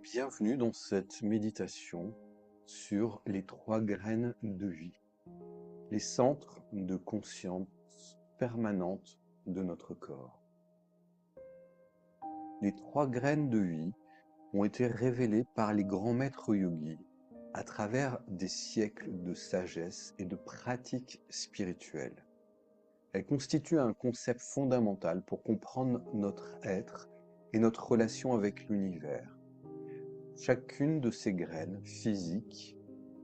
Bienvenue dans cette méditation sur les trois graines de vie, les centres de conscience permanente de notre corps. Les trois graines de vie ont été révélées par les grands maîtres yogis à travers des siècles de sagesse et de pratiques spirituelles. Elles constituent un concept fondamental pour comprendre notre être et notre relation avec l'univers. Chacune de ces graines, physiques,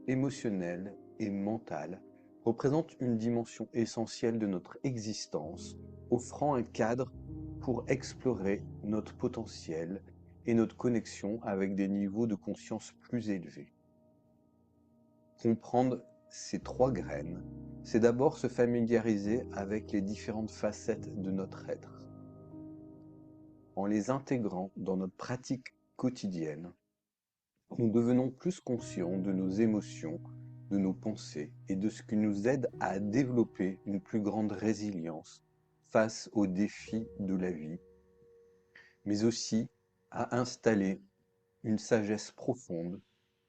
émotionnelles et mentales, représente une dimension essentielle de notre existence, offrant un cadre pour explorer notre potentiel et notre connexion avec des niveaux de conscience plus élevés. Comprendre ces trois graines, c'est d'abord se familiariser avec les différentes facettes de notre être. En les intégrant dans notre pratique quotidienne, nous devenons plus conscients de nos émotions, de nos pensées et de ce qui nous aide à développer une plus grande résilience face aux défis de la vie, mais aussi à installer une sagesse profonde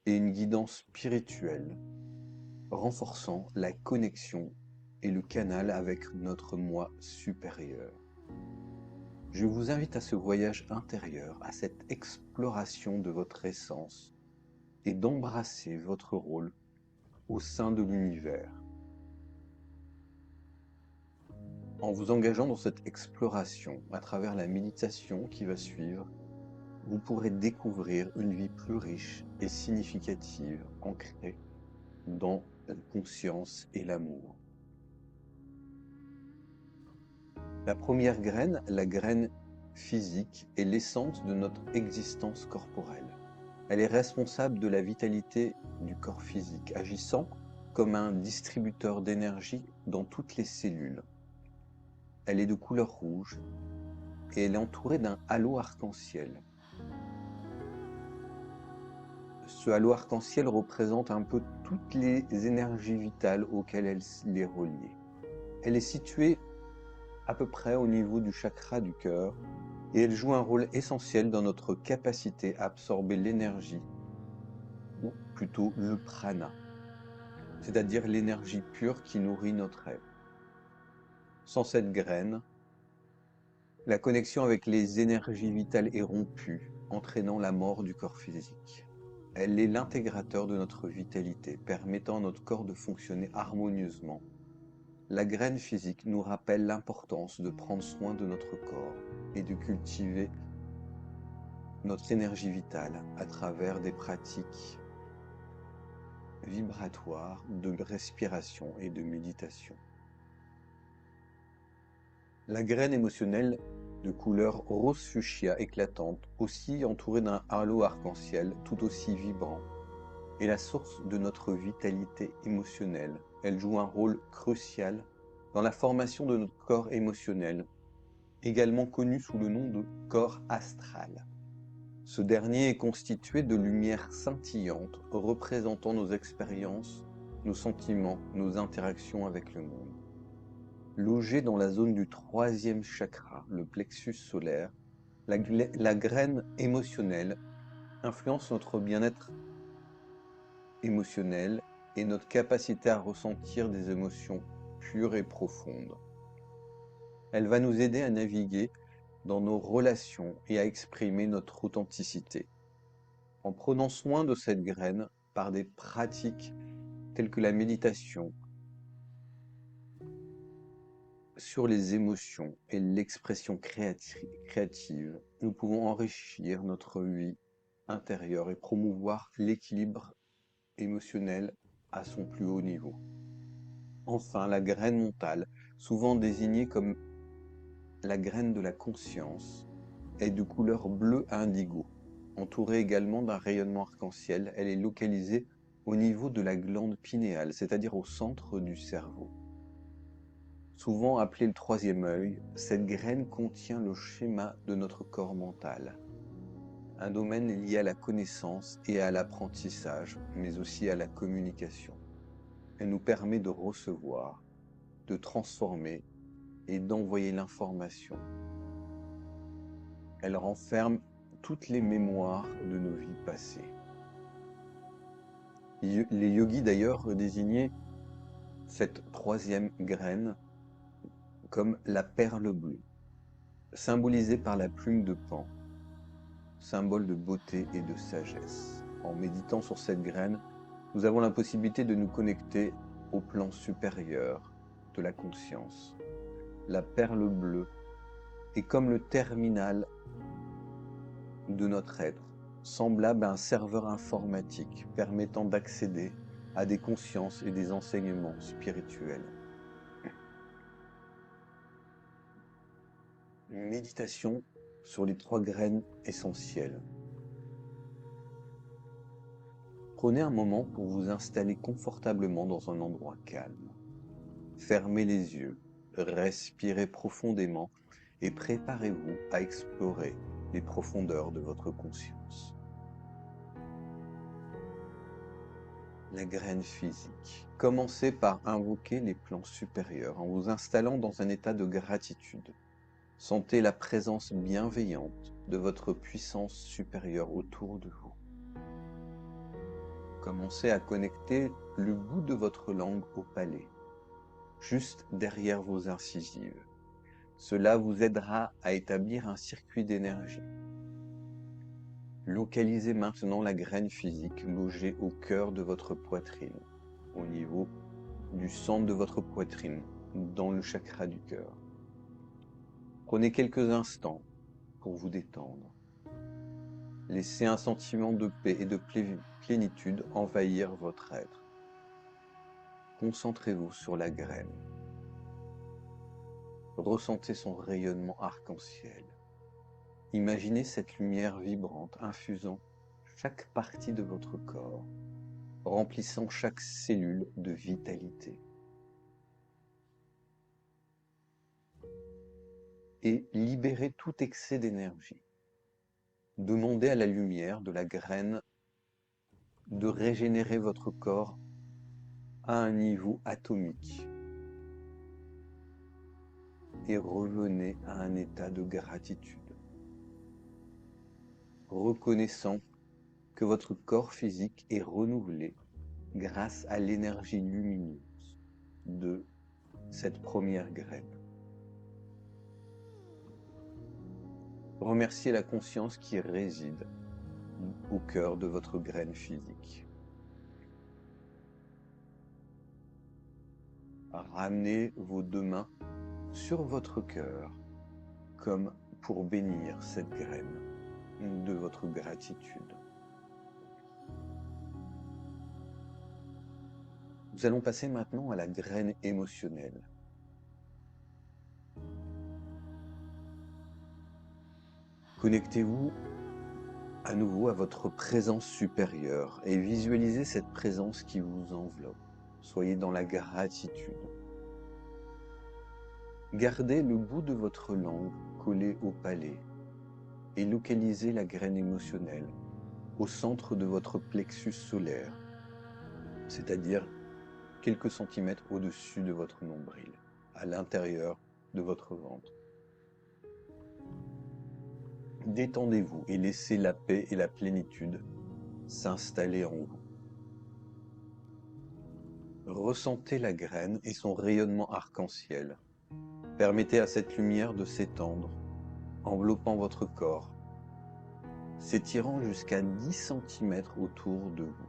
et une guidance spirituelle, renforçant la connexion et le canal avec notre moi supérieur. Je vous invite à ce voyage intérieur, à cette exploration de votre essence, et d'embrasser votre rôle au sein de l'univers. En vous engageant dans cette exploration à travers la méditation qui va suivre, vous pourrez découvrir une vie plus riche et significative, ancrée dans la conscience et l'amour. La première graine, la graine physique, est l'essence de notre existence corporelle. Elle est responsable de la vitalité du corps physique, agissant comme un distributeur d'énergie dans toutes les cellules. Elle est de couleur rouge et elle est entourée d'un halo arc-en-ciel. Ce halo arc-en-ciel représente un peu toutes les énergies vitales auxquelles elle est reliée. Elle est située à peu près au niveau du chakra du cœur et elle joue un rôle essentiel dans notre capacité à absorber l'énergie, ou plutôt le prana, c'est-à-dire l'énergie pure qui nourrit notre être. Sans cette graine, la connexion avec les énergies vitales est rompue, entraînant la mort du corps physique. Elle est l'intégrateur de notre vitalité, permettant à notre corps de fonctionner harmonieusement. La graine physique nous rappelle l'importance de prendre soin de notre corps et de cultiver notre énergie vitale à travers des pratiques vibratoires, de respiration et de méditation. La graine émotionnelle de couleur rose fuchsia éclatante, aussi entourée d'un halo arc-en-ciel tout aussi vibrant, est la source de notre vitalité émotionnelle. Elle joue un rôle crucial dans la formation de notre corps émotionnel, également connu sous le nom de corps astral. Ce dernier est constitué de lumière scintillante représentant nos expériences, nos sentiments, nos interactions avec le monde. Logée dans la zone du troisième chakra, le plexus solaire, la graine émotionnelle influence notre bien-être émotionnel et notre capacité à ressentir des émotions pures et profondes. Elle va nous aider à naviguer dans nos relations et à exprimer notre authenticité. En prenant soin de cette graine par des pratiques telles que la méditation sur les émotions et l'expression créative, nous pouvons enrichir notre vie intérieure et promouvoir l'équilibre émotionnel à son plus haut niveau. Enfin, la graine mentale, souvent désignée comme la graine de la conscience, est de couleur bleu indigo. Entourée également d'un rayonnement arc-en-ciel, elle est localisée au niveau de la glande pinéale, c'est-à-dire au centre du cerveau. Souvent appelée le troisième œil, cette graine contient le schéma de notre corps mental, un domaine lié à la connaissance et à l'apprentissage, mais aussi à la communication. Elle nous permet de recevoir, de transformer et d'envoyer l'information. Elle renferme toutes les mémoires de nos vies passées. Les yogis d'ailleurs désignaient cette troisième graine comme la perle bleue, symbolisée par la plume de Pan, symbole de beauté et de sagesse. En méditant sur cette graine, nous avons la possibilité de nous connecter au plan supérieur de la conscience. La perle bleue est comme le terminal de notre être, semblable à un serveur informatique permettant d'accéder à des consciences et des enseignements spirituels. Une méditation sur les 3 graines essentielles. Prenez un moment pour vous installer confortablement dans un endroit calme. Fermez les yeux, respirez profondément et préparez-vous à explorer les profondeurs de votre conscience. La graine physique. Commencez par invoquer les plans supérieurs en vous installant dans un état de gratitude. Sentez la présence bienveillante de votre puissance supérieure autour de vous. Commencez à connecter le bout de votre langue au palais, juste derrière vos incisives. Cela vous aidera à établir un circuit d'énergie. Localisez maintenant la graine physique logée au cœur de votre poitrine, au niveau du centre de votre poitrine, dans le chakra du cœur. Prenez quelques instants pour vous détendre. Laissez un sentiment de paix et de plénitude envahir votre être. Concentrez-vous sur la graine. Ressentez son rayonnement arc-en-ciel. Imaginez cette lumière vibrante infusant chaque partie de votre corps, remplissant chaque cellule de vitalité. Et libérez tout excès d'énergie. Demandez à la lumière de la graine de régénérer votre corps à un niveau atomique. Et revenez à un état de gratitude, reconnaissant que votre corps physique est renouvelé grâce à l'énergie lumineuse de cette première graine. Remerciez la conscience qui réside au cœur de votre graine physique. Ramenez vos 2 mains sur votre cœur comme pour bénir cette graine de votre gratitude. Nous allons passer maintenant à la graine émotionnelle. Connectez-vous à nouveau à votre présence supérieure et visualisez cette présence qui vous enveloppe. Soyez dans la gratitude. Gardez le bout de votre langue collé au palais et localisez la graine émotionnelle au centre de votre plexus solaire, c'est-à-dire quelques centimètres au-dessus de votre nombril, à l'intérieur de votre ventre. Détendez-vous et laissez la paix et la plénitude s'installer en vous. Ressentez la graine et son rayonnement arc-en-ciel. Permettez à cette lumière de s'étendre, enveloppant votre corps, s'étirant jusqu'à 10 cm autour de vous.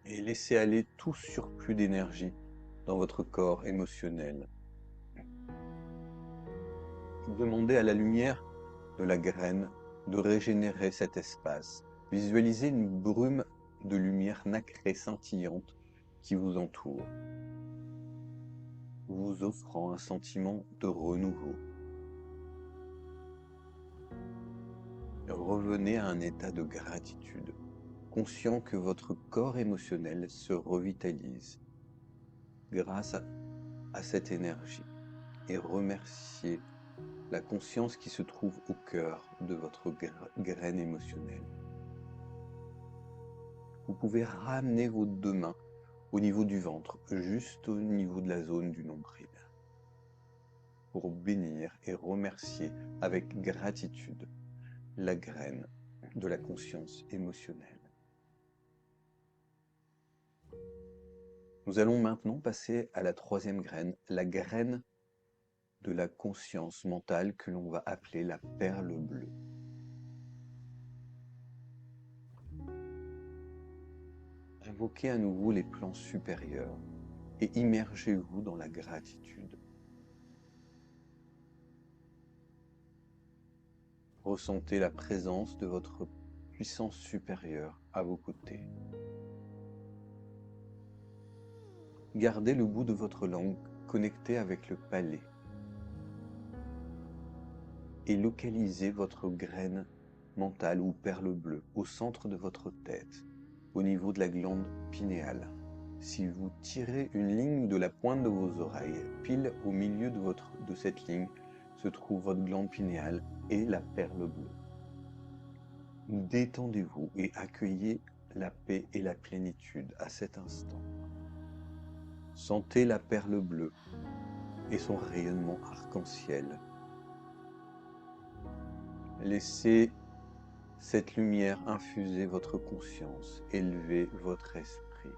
Et laissez aller tout surplus d'énergie dans votre corps émotionnel. Demandez à la lumière de la graine de régénérer cet espace. Visualisez une brume de lumière nacrée scintillante qui vous entoure, vous offrant un sentiment de renouveau. Revenez à un état de gratitude, conscient que votre corps émotionnel se revitalise grâce à cette énergie et remerciez la conscience qui se trouve au cœur de votre graine émotionnelle. Vous pouvez ramener vos 2 mains au niveau du ventre, juste au niveau de la zone du nombril. pour bénir et remercier avec gratitude la graine de la conscience émotionnelle. Nous allons maintenant passer à la troisième graine, la graine de la conscience mentale que l'on va appeler la perle bleue. Invoquez à nouveau les plans supérieurs et immergez-vous dans la gratitude. Ressentez la présence de votre puissance supérieure à vos côtés. Gardez le bout de votre langue connecté avec le palais et localisez votre graine mentale ou perle bleue au centre de votre tête, au niveau de la glande pinéale. Si vous tirez une ligne de la pointe de vos oreilles, pile au milieu de cette ligne se trouve votre glande pinéale et la perle bleue. Détendez-vous et accueillez la paix et la plénitude à cet instant. Sentez la perle bleue et son rayonnement arc-en-ciel. Laissez cette lumière infuser votre conscience, élever votre esprit.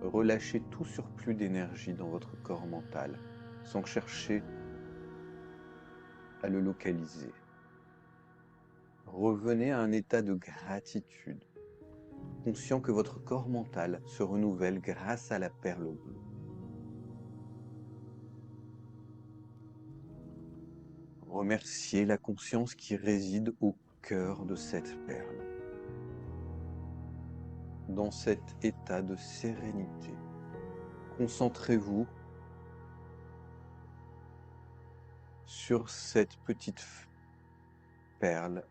Relâchez tout surplus d'énergie dans votre corps mental, sans chercher à le localiser. Revenez à un état de gratitude, conscient que votre corps mental se renouvelle grâce à la perle bleue. Remerciez la conscience qui réside au cœur de cette perle. Dans cet état de sérénité, concentrez-vous sur cette petite perle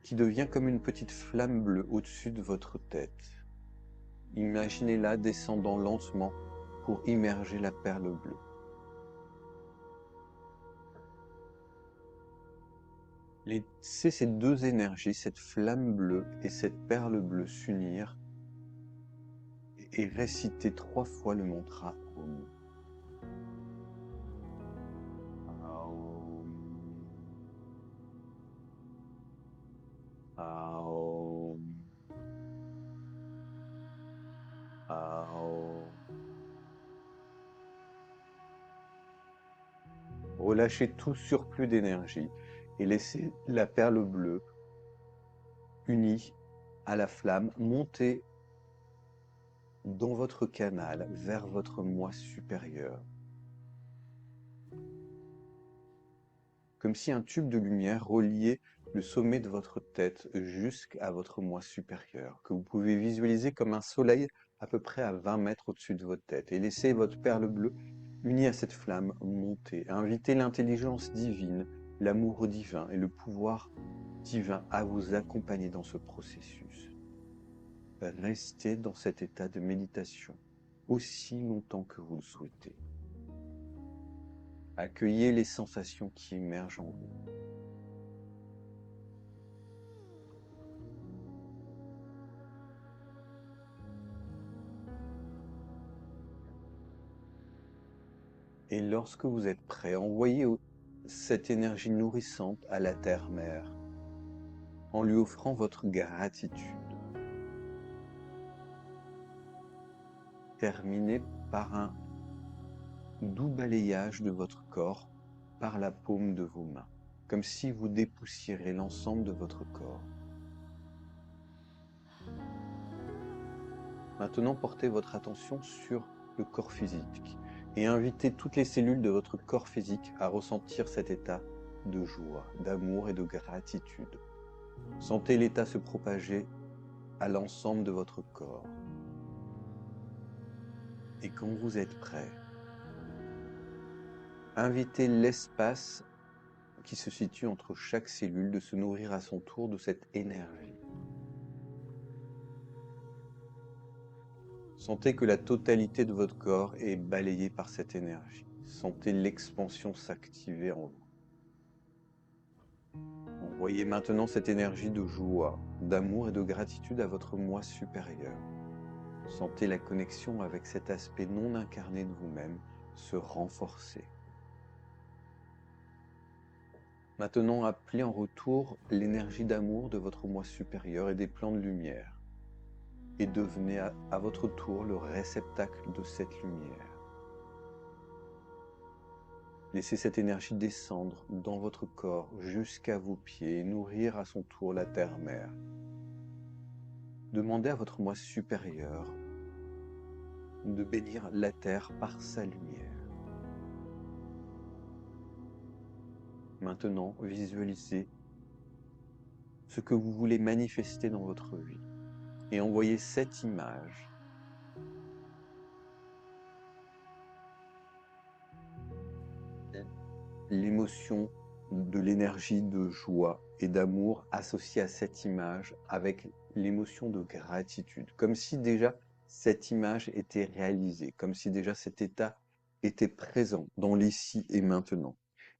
qui devient comme une petite flamme bleue au-dessus de votre tête. Imaginez-la descendant lentement pour immerger la perle bleue. Laissez ces deux énergies, cette flamme bleue et cette perle bleue s'unir et récitez 3 fois le mantra Om. Aum. Aum. Relâchez tout surplus d'énergie et laissez la perle bleue unie à la flamme monter dans votre canal vers votre moi supérieur. Comme si un tube de lumière reliait le sommet de votre tête jusqu'à votre moi supérieur, que vous pouvez visualiser comme un soleil à peu près à 20 mètres au-dessus de votre tête. Et laissez votre perle bleue unie à cette flamme monter. Invitez l'intelligence divine, l'amour divin et le pouvoir divin à vous accompagner dans ce processus. Restez dans cet état de méditation aussi longtemps que vous le souhaitez. Accueillez les sensations qui émergent en vous. Et lorsque vous êtes prêt, envoyez cette énergie nourrissante à la terre-mère en lui offrant votre gratitude. Terminez par un doux balayage de votre corps par la paume de vos mains, comme si vous dépoussiérez l'ensemble de votre corps. Maintenant, portez votre attention sur le corps physique et invitez toutes les cellules de votre corps physique à ressentir cet état de joie, d'amour et de gratitude. Sentez l'état se propager à l'ensemble de votre corps. Et quand vous êtes prêt, invitez l'espace qui se situe entre chaque cellule de se nourrir à son tour de cette énergie. Sentez que la totalité de votre corps est balayée par cette énergie. Sentez l'expansion s'activer en vous. Envoyez maintenant cette énergie de joie, d'amour et de gratitude à votre moi supérieur. Sentez la connexion avec cet aspect non incarné de vous-même se renforcer. Maintenant, appelez en retour l'énergie d'amour de votre moi supérieur et des plans de lumière, et devenez à votre tour le réceptacle de cette lumière. Laissez cette énergie descendre dans votre corps jusqu'à vos pieds et nourrir à son tour la terre-mère. Demandez à votre moi supérieur de bénir la terre par sa lumière. Maintenant, visualisez ce que vous voulez manifester dans votre vie et envoyez cette image l'émotion de l'énergie de joie et d'amour associée à cette image avec l'émotion de gratitude, comme si déjà cette image était réalisée, comme si déjà cet état était présent dans l'ici et maintenant.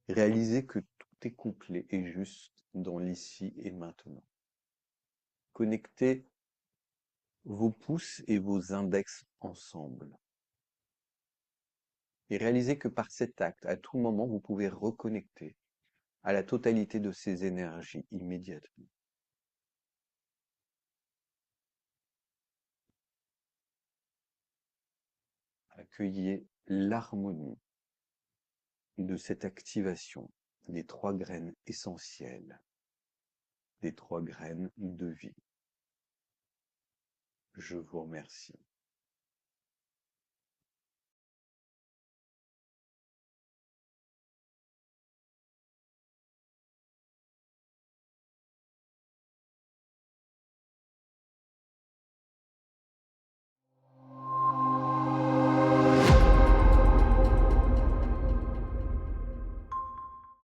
Réalisez que tout est couplé et juste dans l'ici et maintenant. Connectez vos pouces et vos index ensemble. Et réalisez que par cet acte, à tout moment, vous pouvez reconnecter à la totalité de ces énergies immédiatement. Accueillez l'harmonie de cette activation des 3 graines essentielles, des 3 graines de vie. Je vous remercie.